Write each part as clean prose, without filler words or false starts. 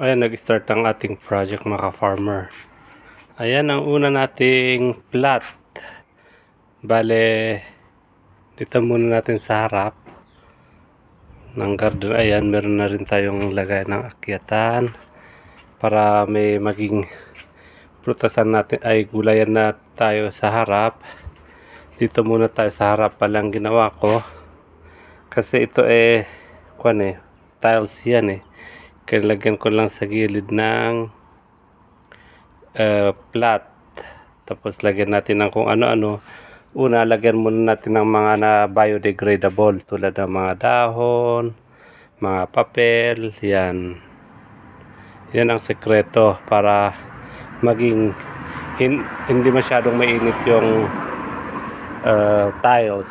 Ayan, nag-start ang ating project mga farmer. Ayan ang una nating plot. Bale, dito muna natin sa harap ng garden. Ayan, meron na rin tayong lagay ng akyatan para may maging prutasan natin ay gulayan na tayo sa harap. Dito muna tayo sa harap palang ginawa ko. Kasi ito tiles yan Kaya lagyan ko lang sa gilid ng plat. Tapos lagyan natin ng kung ano-ano. Una, lagyan muna natin ng mga na biodegradable tulad ng mga dahon, mga papel, yan. Yan ang sekreto para maging hindi masyadong mainit yung tiles.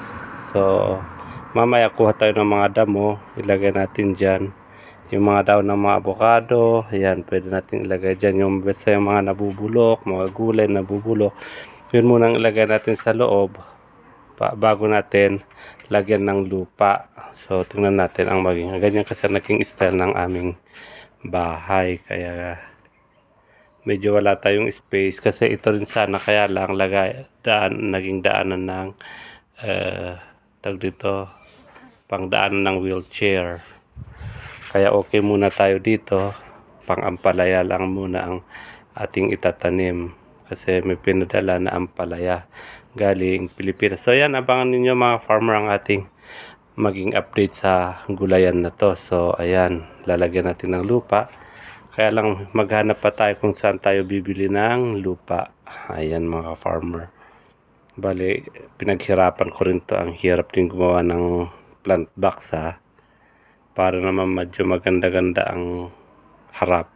So, mamaya kuha tayo ng mga damo, ilagay natin dyan. Yung mga daon ng mga avocado, ayan, pwede natin ilagay dyan. Yung basta yung mga nabubulok, mga gulay nabubulok, yun munang ilagay natin sa loob bago natin lagyan ng lupa. So, tingnan natin ang maging. Ganyan kasi naging style ng aming bahay. Kaya, medyo wala tayong space. Kasi ito rin sana, kaya lang naging daanan ng tag dito, pangdaanan ng wheelchair. Kaya okay muna tayo dito, pang-ampalaya lang muna ang ating itatanim kasi may pinadala na ampalaya galing Pilipinas. So yan, abangan ninyo mga farmer ang ating maging update sa gulayan na to. So ayan, lalagyan natin ng lupa. Kaya lang maghanap pa tayo kung saan tayo bibili ng lupa. Ayan mga farmer. Bali, pinaghirapan ko rin to. Ang hirap din gumawa ng plant box para naman medyo maganda-ganda ang harap.